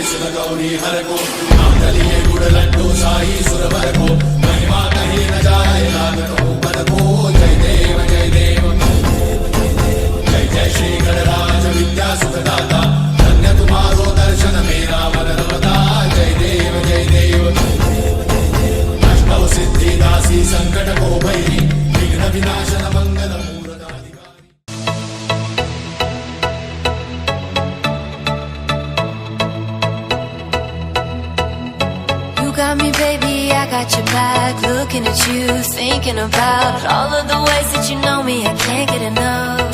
सुर गौरी हर को नाम दलिए गुड़ लड्डू शाही सुरवर को महिमा कहीं न जाए लागत हो पद को जय देव जय देव जय जय श्री गणराज विद्या सुखदाता धन्य तुम्हारो दर्शन मेरा वरदवता जय देव जय देव अष्टौ सिद्धि दासी संकट को भैरी विघ्न विनाशन मंगल Got me, baby, I got your back. Looking at you, thinking about all of the ways that you know me. I can't get enough.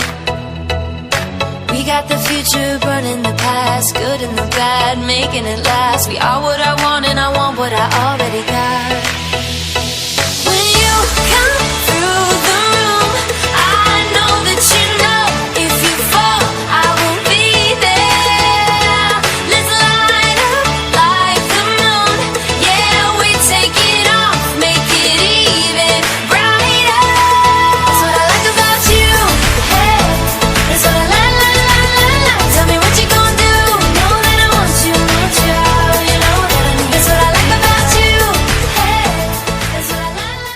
We got the future, burning the past, good and the bad, making it last. We are what I want, and I want what I already got. When you come through the room, I know that you know if you fall, I will be there. Let's light up like the moon. Yeah, we take it off, make it even brighter. That's what I like about you. Hey, that's what I like. Tell me what you gonna do. Know that I want you, you know that I need. That's what I like about you. Hey, that's what I like.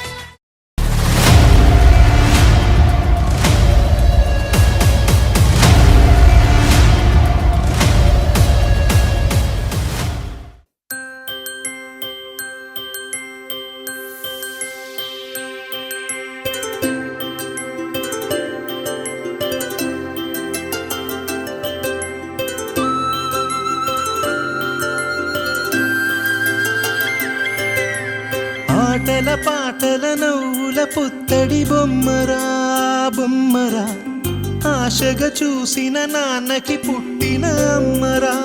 ఆటల పాటల నవ్వుల పుత్తడి బొమ్మరా బొమ్మరా ఆశగా చూసిన నాన్నకి పుట్టిన అమ్మరా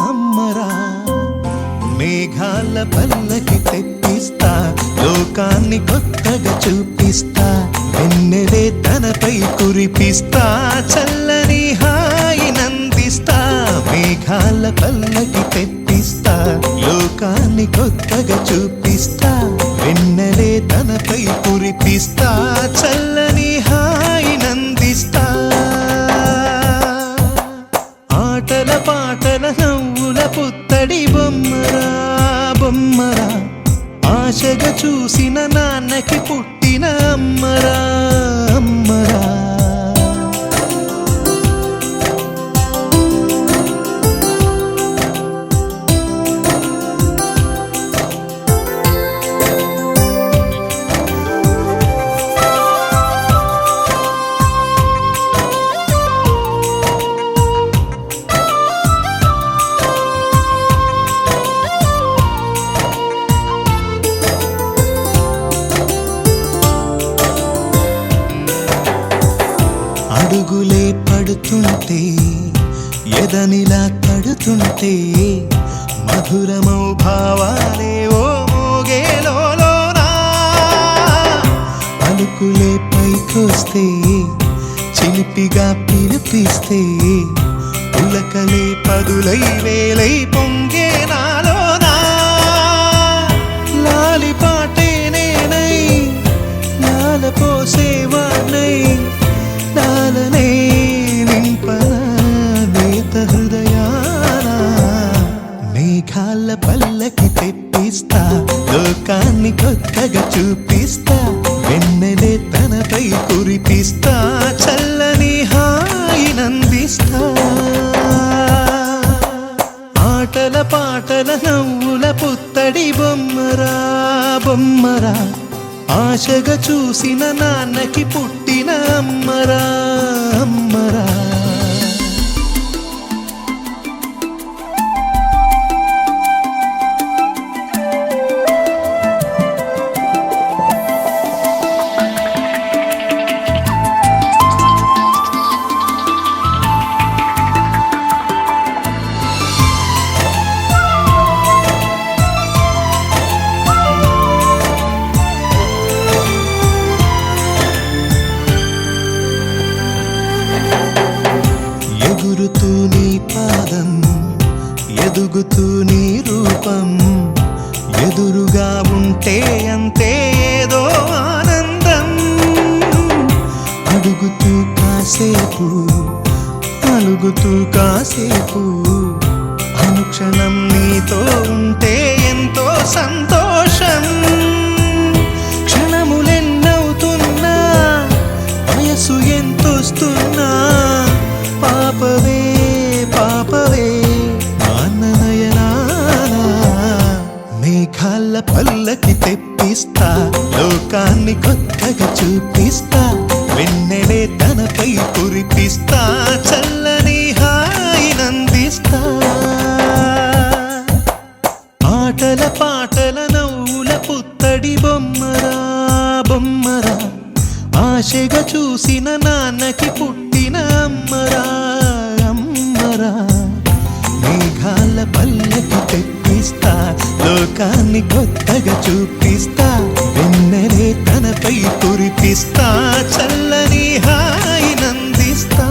అమ్మరా మేఘాల పల్లకి తెప్పిస్తా లోకాన్ని కొత్తగా చూపిస్తా వెన్నెలే తనపై కురిపిస్తా చల్లని హాయినందిస్తా మేఘాల పల్లకి తెప్పిస్తా లోకాన్ని కొత్తగా చూపిస్తా వెన్నెలే తనపై కురిపిస్తా చల్లని హాయినందిస్తా ఆటల పాటల నవ్వుల పుత్తడి బొమ్మరా బొమ్మరా ఆశగా చూసిన నాన్నకి పుట్టిన అమ్మరా అమ్మరా అడుగులే పడుతుంటే ఎదనిలా తడుతుంటే మధురమౌ భావాలే ఓ మోగేలోనా పలుకులే పైకొస్తే చిలిపిగా పిలిపిస్తే పులకలే పదులై వేలై పొంగే నాలోనా లాలి పాటే నేనై లాల పోసేవాణ్ణై లాలనే నింపన నేత హృదయాన మేఘాల పల్లకి తెప్పిస్తా లోకాన్ని కొత్తగా చూపిస్తా వెన్నెలే తనపై కురిపిస్తా చల్లని హాయినందిస్తా ఆటల పాటల నవ్వుల పుత్తడి బొమ్మరా బొమ్మరా ఆశగా చూసిన నాన్నకి పుట్టిన అమ్మరా అమ్మరా లోకాన్ని కొత్తగా చూపిస్తా, వెన్నెలే తనపై కురిపిస్తా, చల్లని హాయినందిస్తా. ఆటల పాటల నవ్వుల పుత్తడి బొమ్మరా బొమ్మరా, ఆశగా చూసిన నాన్నకి పుట్టిన అమ్మరా అమ్మరా. మేఘాల పల్లకి తెప్పిస్తా, లోకాన్ని కొత్తగా చూపిస్తా, వెన్నెలే తనపై కురిపిస్తా, చల్లని హాయినందిస్తా.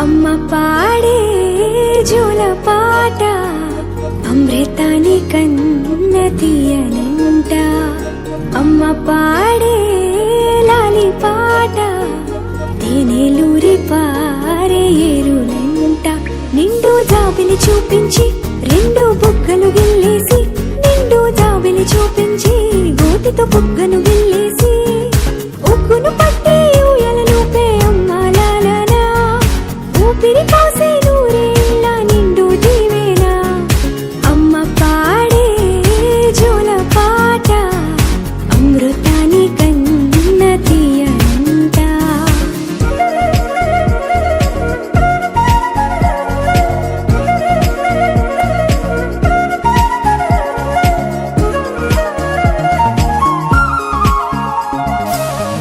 అమ్మ పాడే జోల పాట అమృతాని కన్న తీయనంట. అమ్మ పాడే లాలి పాట తేనెలూరి పారే ఏరులంట. నిండు జాబిలి చూపించి రెండు బుగ్గలు గిల్లేసి, నిండు జాబిలి చూపించి గోటితో బుగ్గను గిల్లేసి, ఉగ్గును పట్టి ఊయలను పే అమ్మాలనా, ఊపిరి పోసే నూరేళ్ళ నిండు దీవేనా. అమ్మ పాడే జోల పాట అమృతాని కన్న తీయనంట.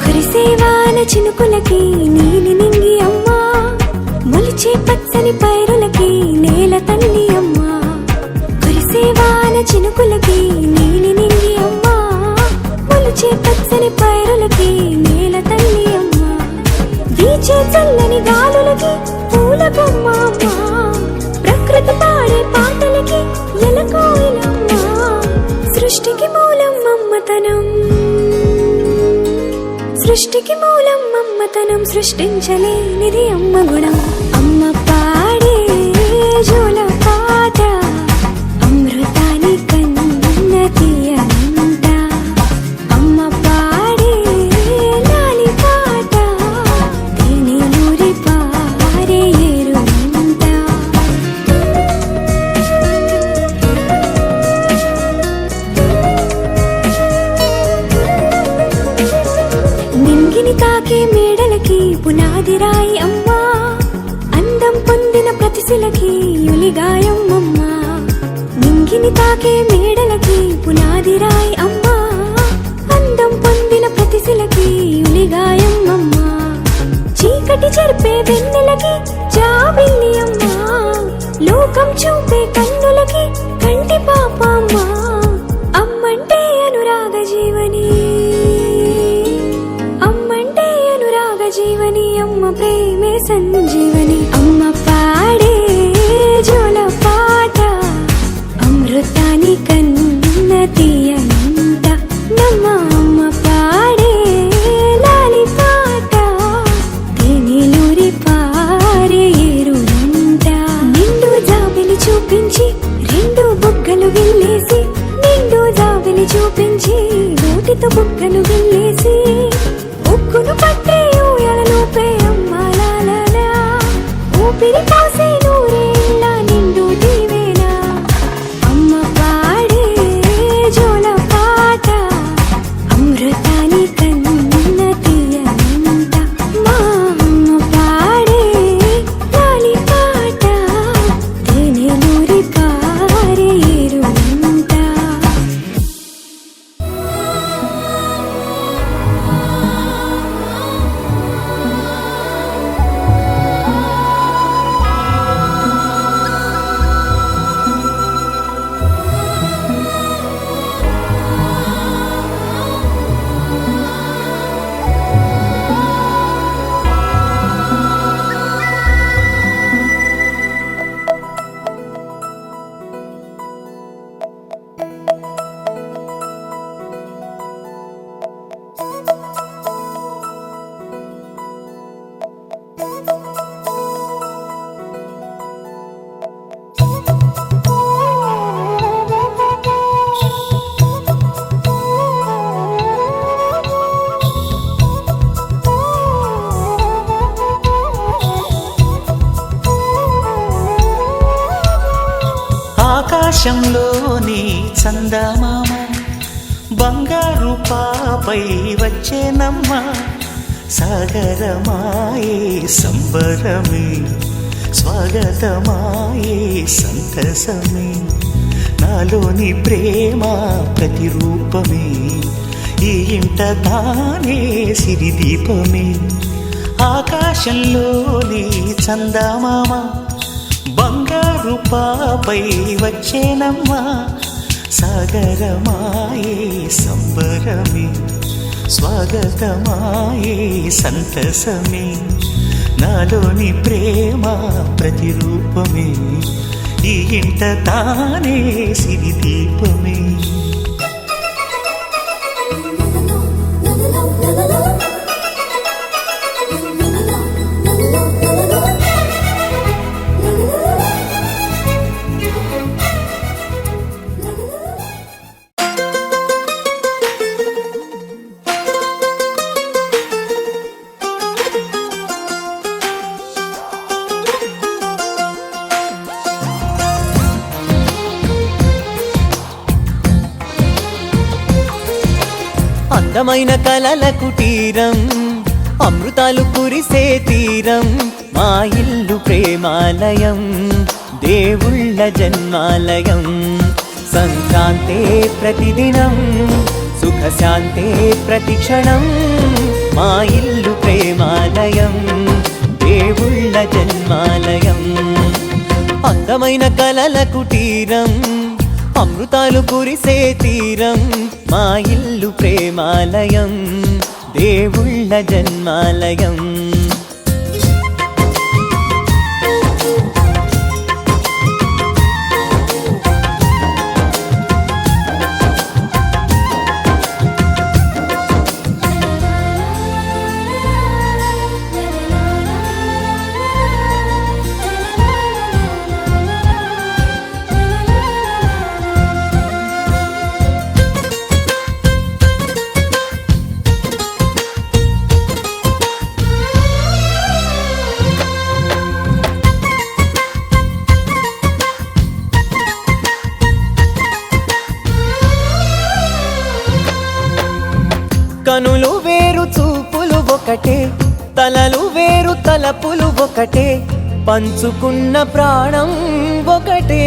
కురిసేవాన చినుకులకి నీలి నింగి అమ్మా, మొలిచే పచ్చని పైరులకి నేల తల్లి అమ్మా. కురిసేవాన చినుకులకి నీలి నింగి అమ్మా, మొలిచే పచ్చని పైరులకి నేల తల్లి అమ్మా. వీచే చల్లని గాలులకి పూల బొమ్మ అమ్మా, ప్రకృతి పాడే పాటలకి ఎలకోయిలమ్మా. సృష్టికి మూలం మమ్మతనం, సృష్టికి మూలం మమ్మతనం, సృష్టించలేనిది అమ్మ గుణం. అమ్మ పాడే జోల పాట అమృతాని కన్న తీయనంట. అమ్మ పాడే లాలి పాట తేనెలూరి పారే ఏరులంట. నింగిని తాకే మేడలకి పునాది రాయి అమ్మా, అందం పొందిన ప్రతిశిలకి యులిగాయం అమ్మా. నింగిని తాకే మేడలకి పునాది రాయి అమ్మా, అందం పొందిన ప్రతిశిలకి యులిగాయం అమ్మా. చీకటి చెరిపే వెన్నెలకి జాబిల్లి అమ్మా, లోకం చూపే కన్నులకి కంటి పాప అమ్మా. అమ్మంటే అనురాగ జీవని, అమ్మంటే అనురాగ జీవని, అమ్మ ప్రేమే సంజీవని. అమ్మ పాడే జోల పాట అమృతాని కన్న తీయనంట. నమ్మ అమ్మ పాడే లాలి పాట తేనెలూరి పారే ఏరులంట. నిండు జాబిలి చూపించి రెండు బుగ్గలు గిల్లేసి, నిండు జాబిలి చూపించి నోటితో బుగ్గను గిల్లేసి, ఉగ్గును పట్టే ఊయలను పే అమ్మాలనా, ఊపిరి పోసే నూరేళ్ళ నిండు దీవేనా. అమ్మ పాడే జోల పాట అమృతాని కన్న తీయనంట. మా అమ్మ పాడే లాలి పాట తేనెలూరి పారే ఏరులంట. ఆకాశంలోని చందమామ బంగారు పాపై వచ్చేనమ్మ సాగరమాయే సంబరమే స్వాగతమాయే సంతసమే నాలోని ప్రేమ ప్రతిరూపమే ఈ ఇంట తానే సిరిదీపమే ఆకాశంలోని చందమామ బంగారు పాపై వచ్చేనమ్మ సాగరమాయే సంబరమే స్వాగతమాయే సంతసమే నాలోని ప్రేమ ప్రతిరూపమే ఈ ఇంట తానే సిరిదీపమే అందమైన కలల కుటీరం అమృతాలు కురిసే తీరం మా ఇల్లు ప్రేమాలయం దేవుళ్ళ జన్మాలయం సంక్రాంతే ప్రతిదినం సుఖశాంతే ప్రతిక్షణం మా ఇల్లు ప్రేమాలయం దేవుళ్ళ జన్మాలయం అందమైన కలల కుటీరం అమృతాలు కురిసే తీరం మా ఇల్లు ప్రేమాలయం దేవుళ్ళ జన్మాలయం కనులు వేరు చూపులు ఒకటే తలలు వేరు తలపులు ఒకటే పంచుకున్న ప్రాణం ఒకటే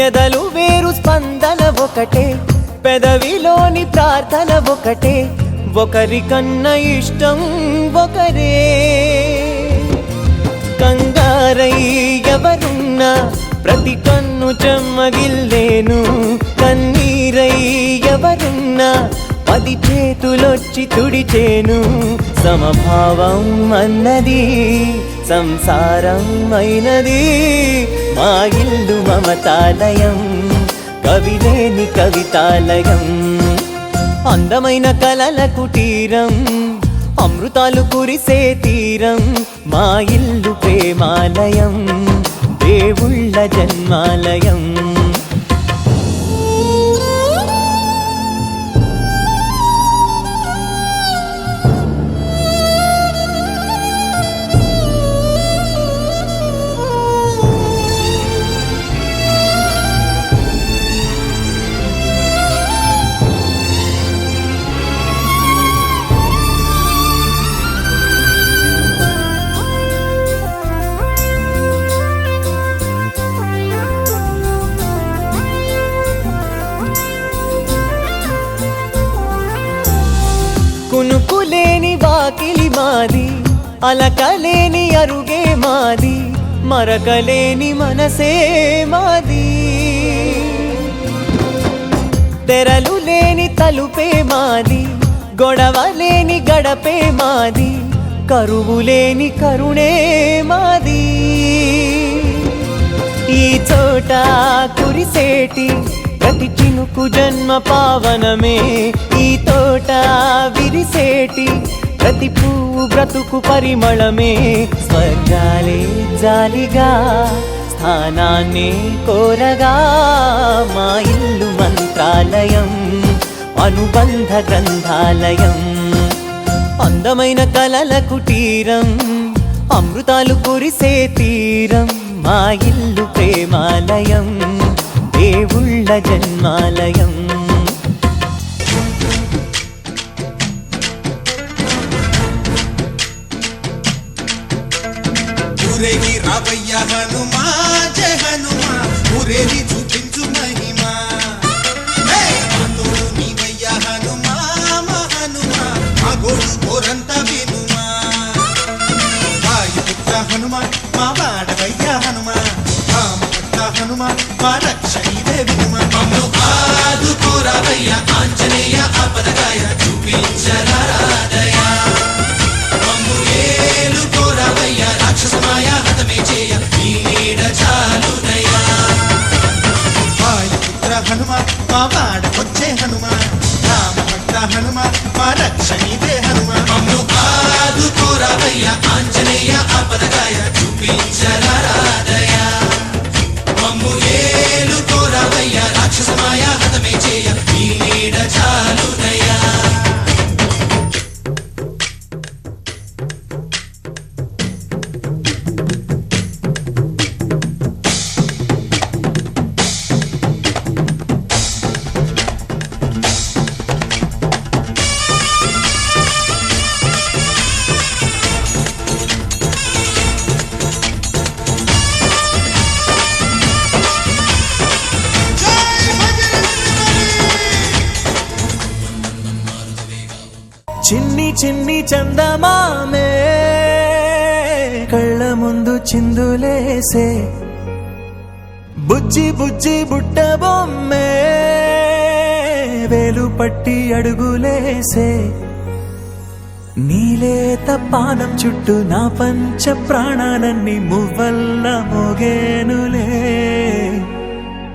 ఎదలు వేరు స్పందన ఒకటే పెదవిలోని ప్రార్థన ఒకటే ఒకరికన్నా ఇష్టం ఒకరే కంగారై ఎవరున్నా ప్రతి కన్ను చెమ్మగిల్లేను కన్నీరై ఎవరున్నా 10 చేతులొచ్చి తుడిచేను సమభావం అన్నది సంసారం అయినది మా ఇల్లు మమతాలయం కవిలేని కవితాలయం అందమైన కలల కుటీరం అమృతాలు కురిసే తీరం మా ఇల్లు ప్రేమాలయం దేవుళ్ళ జన్మాలయం కునుకులేని వాకిలి మాది అలకలేని అరుగే మాది మరకలేని మనసే మాది తెరలు లేని తలుపే మాది గొడవ లేని గడపే మాది కరువు లేని కరుణే మాది ఈ చోట కురిసేటి ప్రతి చినుకు జన్మ పావనమే ఈ తోట విరిసేటి ప్రతి పువ్వు బ్రతుకు పరిమళమే స్వర్గాలే జాలిగా స్థానాన్ని కోరగా మా ఇల్లు మంత్రాలయం అనుబంధ గ్రంథాలయం అందమైన కలల కుటీరం అమృతాలు కురిసే తీరం మా ఇల్లు ప్రేమాలయం, దేవుళ్ళ జన్మాలయం. ఊరేగి రావయ్య హనుమా, జయ హనుమా, ఊరేగి చూపించు మహిమా. మా తోడు నీవయ్య హనుమా, మా హనుమా, మా గోడు కోరంత వినుమా. వాయుపుత్ర హనుమా, మా వాడవయ్య హనుమా, రామభక్త హనుమా, మా రక్ష నీవే వినుమా. మమ్ము ఆదుకోరావయ్య ఆంజనేయ, ఆపదగాయ చూపించరాదయ. మమ్ము ఏలుకోరావయ్య రాక్షసమాయ, హతమే చేయ ఈ నీడ చాలునయ్యా. వాయుపుత్ర హనుమా, మా వాడకొచ్చే హనుమా, రామభక్త హనుమా, మా రక్ష నీవే హనుమా. మమ్ము ఆదుకోరావయ్య ఆంజనేయ, ఆపదగాయ చూపించరాదయ. మమ్ము ఏలుకోరావయ్య రాక్షసమాయ, హతమే చేయ ఈ నీడ చాలునయ్యా. చిన్ని చిన్ని చందమామే కళ్ళ ముందు చిందులేసే, బుజ్జి బుజ్జి బుట్ట బొమ్మే వేలు పట్టి అడుగులేసే. నీలేత పానం చుట్టూ నా పంచ ప్రాణాలన్నీ మువ్వల్ల మోగేనులే.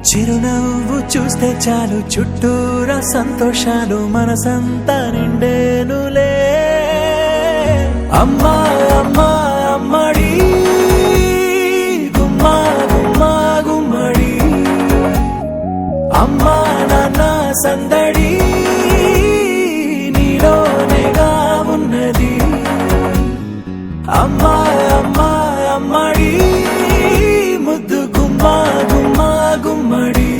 చిరునవ్వు చూస్తే చాలు చుట్టూరా సంతోషాలు మనసంతా నిండేనులే. అమ్మా అమ్మా అమ్మడి, గుమ్మా గుమ్మా గుమ్మడి, అమ్మా నాన్న సందడి నీలోనేగా ఉన్నది. అమ్మా అమ్మా అమ్మడి, ముద్దు గుమ్మా గుమ్మా గుమ్మడి,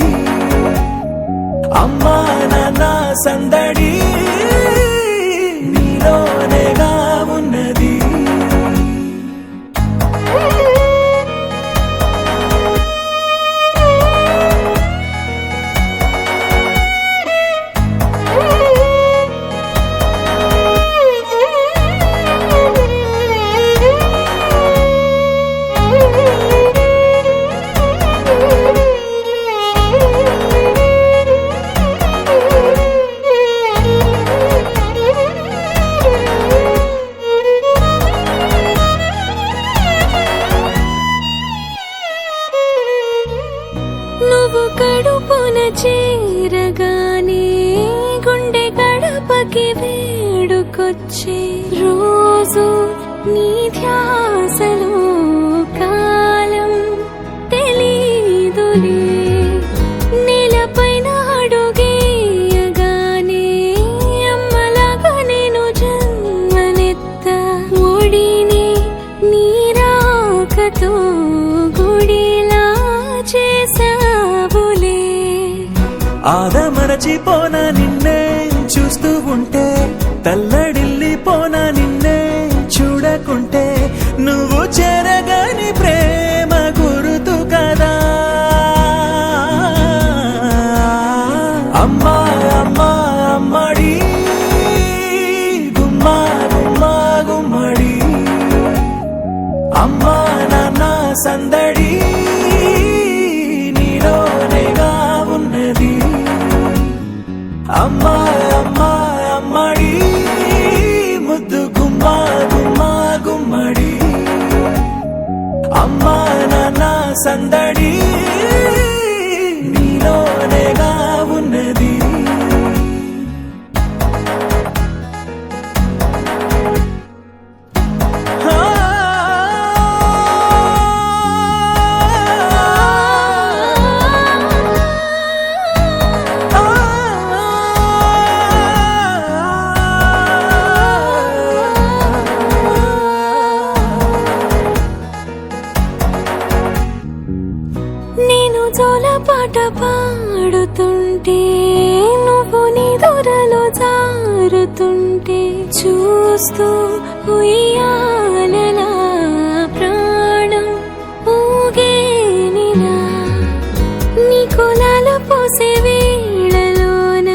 అమ్మా నాన్న సందడి నీలోనేగా ఉన్నది. నువ్వు కడుపున చేరగానే గుండె గడపకి వేడుకొచ్చే, రోజు నీ ధ్యాసలో కాలం తెలీదులే. నేలపైన అడుగేయగానే అమ్మలాగా నేను జన్మనెత్త, ఒడిని నీ రాకతో గుడిలా చేసావులే. ఆదమరచిపోన నిన్నే చూస్తూ ఉంటే, తల్లడిల్లిపోన నిన్నే చూడకుంటే, నువ్వు చెరగని ప్రేమ గురుతు కదా. అమ్మా అమ్మా అమ్మడి, గుమ్మా గుమ్మా గుమ్మడి, అమ్మా నాన్న సందడి నీలోనేగా ఉన్నది. అమ్మా అమ్మా అమ్మడి, ముద్దు గుమ్మా గుమ్మా గుమ్మడి, అమ్మా నాన్న సందడి నీలోనేగా ఉన్నది. ఆ పాట పాడుతుంటే నువ్వు నిదురలో జారుతుంటే చూస్తూ ఉయ్యాలలా ప్రాణం ఊగేనిలా నీ కులాల పోసే వేళలోన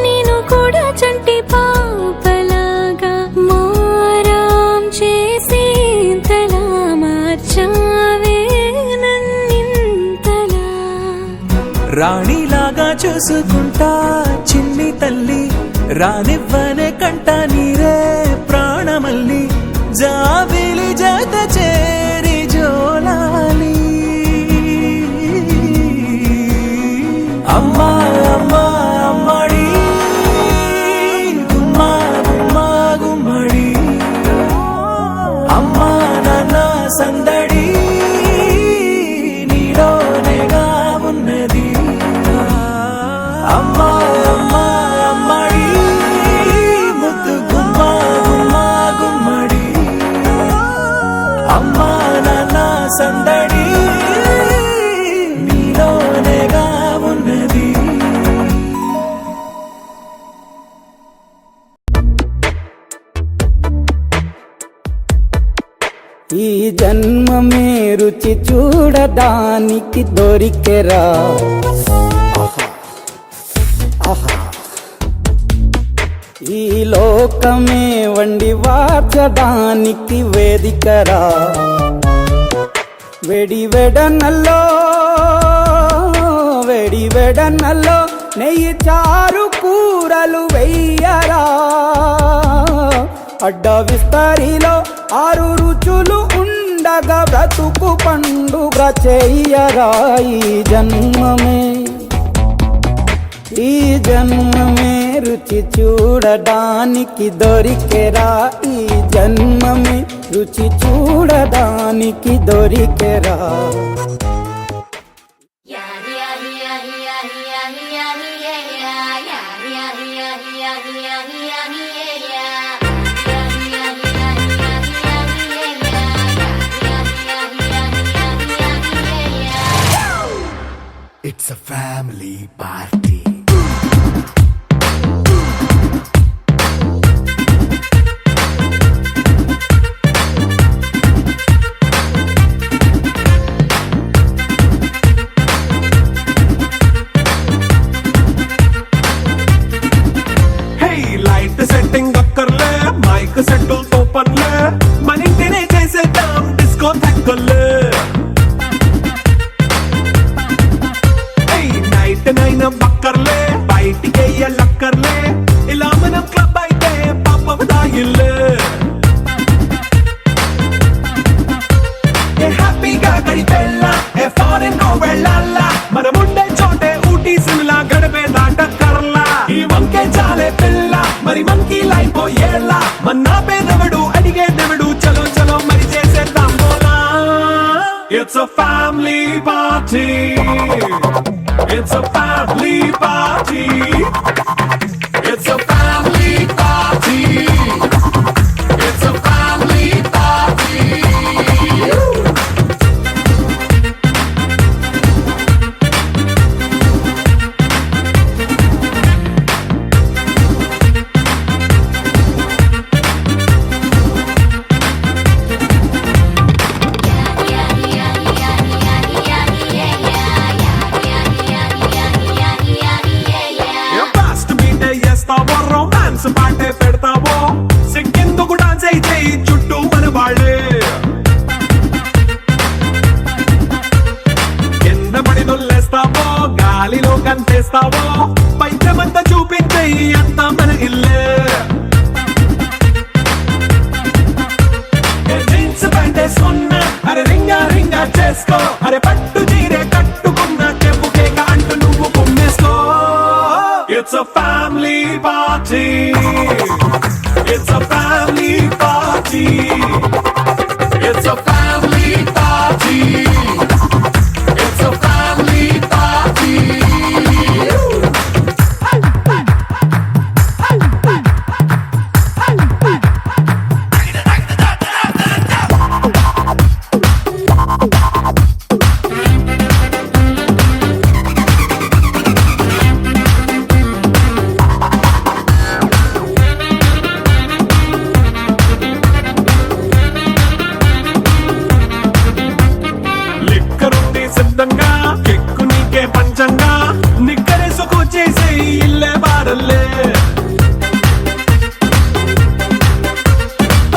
నేను కూడా చంటి పాపలాగా మారాం చేసేంతలా మార్చావే నన్నింతలా రాణిలాగా చూసుకుంటా చిన్ని తల్లి రానివ్వనే కంట నీరే ప్రాణమల్లి జాబిలి జత చేరి జోలాలి అమ్మా అమ్మా అమ్మడి గుమ్మా గుమ్మా గుమ్మడి అమ్మా నాన్న సందడి నీలోనేగా ఉన్నది అమ్మా అమ్మా అమ్మడి ముద్దు గుమ్మా గుమ్మా గుమ్మడి అమ్మా నాన్న సందడి నీలోనేగా ఉన్నది ఈ జన్మమే రుచి చూడడానికి దొరికెరా ఆహా, ఆహా. ఈ లోకమే వండి వాచడానికి వేదికరా వెడి వెడనల్లో నెయ్యి చారు కూరలు వెయ్యరా అడ్డ విస్తరిలో 6 రుచులు ఉండగా బ్రతుకు పండుగ చెయ్యరా ఈ జన్మమే రుచి చూడడానికి దొరికెరా ఈ జన్మమే రుచి చూడడానికి దొరికెరా It's a family party. Hey, light setting అక్కర్లే మైక్ సెట్టుల్ తో పర్లే మన ఇంటినే చేసేద్దాం డిస్కో థక్కర్లే నైనా బక్కర్లే బయటికి లక్కర్లే ఇలా మనం క్లబ్ అయితే పాపం దాయిల్లే ఏ హ్యాపీగా గడిపెళ్ళ ఏ ఫారెన్ కో వెళ్ళాల మనం ఉండే చోటే ఊటీ సిమ్లా గడిపే దాటక్కర్లా ఈ వంకే చాలే పిల్ల మరి మనకి లైఫ్ ఏళ్ళ మన్నా పేదవడు అడిగేదెవడు చలో చలో మరి చేసేద్దాం బోలా it's a family party It's a family party. It's a family party. It's a family party. Romance పాటే పెడతావో సిగ్గెందుకు డాన్స్ అయితే చుట్టూ మన వాళ్ళే కింద పడి దొల్లేస్తావో గాలిలో కంతేస్తావో పైచమంతా చూపించే అంతా మన ఇల్లే జీన్స్ ప్యాంటేసుకున్నా అరే రింగా రింగా చేసుకో అరే పట్టు చీరే కట్టుకున్న చెప్పుకే అంటూ నువ్వు కుమ్మేసుకో It's a family party. It's a family party. It's a family party. It's a family party. అచ్చంగా నిక్కరేసుకొచ్చేసే ఇల్లే బారల్లే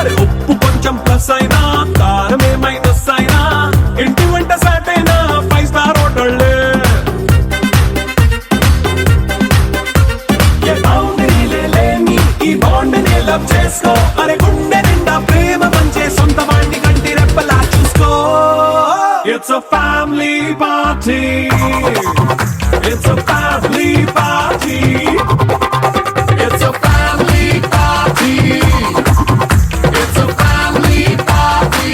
అరే ఉప్పు కొంచెం ప్లస్ అయినా కారమే మైనస్ అయినా ఇంటి వంట సాట్ అయినా 5 స్టార్ హోటళ్ళే ఏ బౌండరీలే లేని ఈ బాండ్ ని లవ్ చేసుకో అరే గుండె నిండా ప్రేమ పంచే సొంత వాణ్ణి కంటి రెప్పలా చూసుకో It's a family party. It's a family party. It's a family party. It's a family party.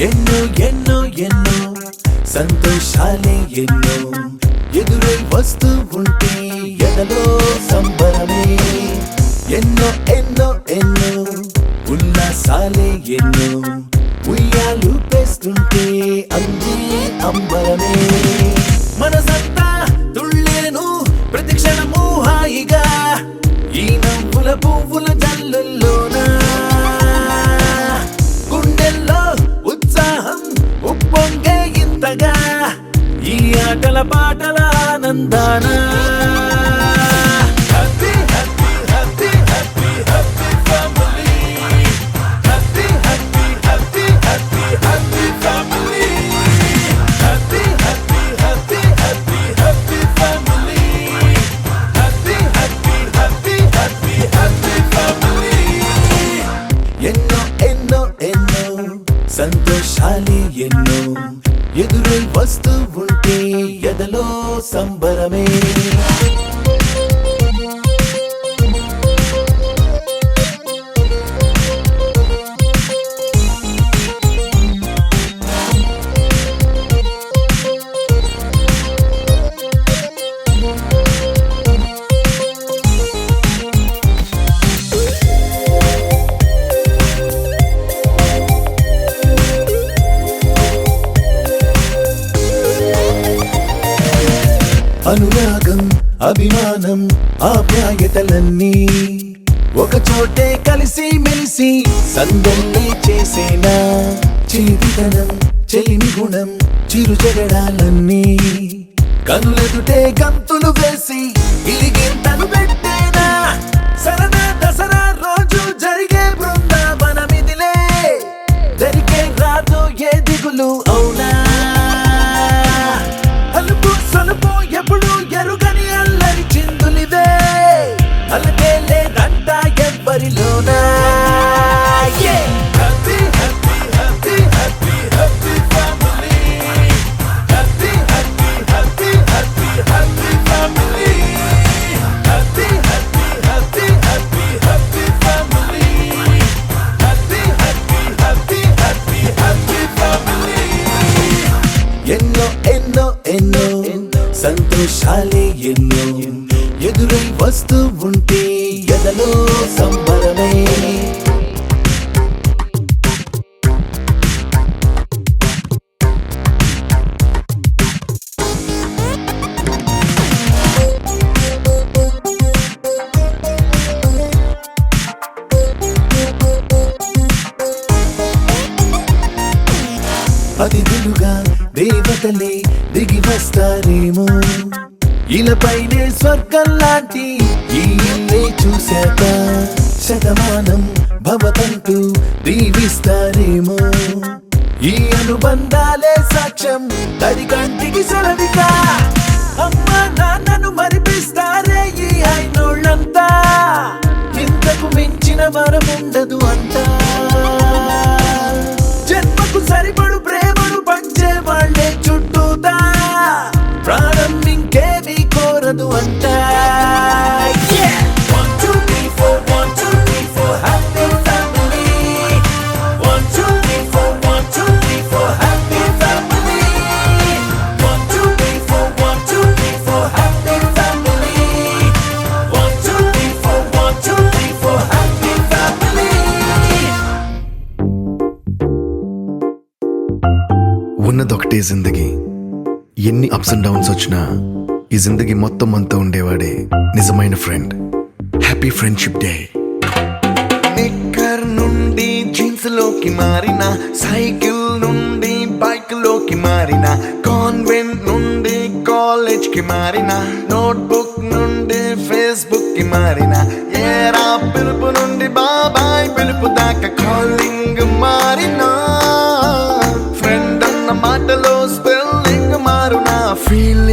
ఎన్నో ఎన్నో ఎన్నో సంతోషాలే ఎన్నో ఎదురై వస్తూ ఉంటే ఎదలో సంబరమే ఎన్నో ఎన్నో ఎన్నో ఉల్లాసాలే ఎన్నో ఉయ్యాలు పేస్తుంటే అందే అంబరమే మనసంతా తుళ్ళేను ప్రతి క్షణము హాయిగా ఈ నవ్వుల పువ్వుల జల్లుల్లోనా గుండెల్లో ఉత్సాహం ఉప్పొంగే ఇంతగా ఈ ఆటల పాటల ఆనందాన happy happy happy happy happy family happy happy happy happy happy family happy happy happy happy happy family happy happy happy happy happy family ఎన్నో ఎన్నో ఎన్నో సంతోషాలే ఎన్నో ఎదురై వస్తూ ఉంటే ఎదలో సంబరమే అనురాగం అభిమానం ఆప్యాయతలన్నీ ఒక చోటే కలిసి మెలిసి సందల్లే చేసేనా చేతితనం చెలిమి గుణం చిరు జగడాలన్నీ కనులెదుటే గంతులు వేసి ఇలిగింతలు పెట్టేనా సరదా దసరా రోజు జరిగే బృందావనమిదిలే జరిగే రాదు ఏ దిగులు అవునా అలుపు సలుపు ఎప్పుడు ఎరుగని అల్లరి చిందులిదే అలకే లేదంట ఎవ్వరిలోనా happy happy happy happy happy family happy happy happy happy happy family happy happy happy happy happy family happy happy happy happy happy family ఎన్నో ఎన్నో ఎన్నో సంతోషాలే ఎన్నో ఎదురై వస్తూ ఉంటే ఎదలో సంబరమే అతిథులుగా దేవతలే దిగి వస్తారేమో ఇలపైనే స్వర్గం లాంటి ఈ ఇల్లే చూశాక శతమానం భవతంటూ దీవిస్తారేమో ఈ అనుబంధాలే సాక్ష్యం తడి కంటికి సెలవిగా అమ్మ నాన్నను మరిపిస్తారే ఈ అయినోళ్ళంతా ఇంతకు మించిన వరముండదు అంతా జన్మకు సరిపడు ప్రేమను పంచే వాళ్ళే చుట్టూతా ఒకటే జిందగీ, ఎన్ని అప్స్ అండ్ డౌన్స్ వచ్చినా ఈ జిందగీ మొత్తం అంతా ఉండేవాడే నిజమైన ఫ్రెండ్. Happy friendship day. నిక్కర్ నుండి జీన్స్ లోకి మారిన, సైకిల్ నుండి బైక్ లోకి మారిన, కాన్వెంట్ నుండి కాలేజ్ కి మారిన, నోట్బుక్ నుండి ఫేస్బుక్ కి మారిన, ఏరా పిలుపు నుండి బాబాయ్ పిలుపు దాకా కాలింగ్ మారిన, ఫ్రెండ్ అన్న మాటలో స్పెల్లింగ్ మారునా, ఫీల్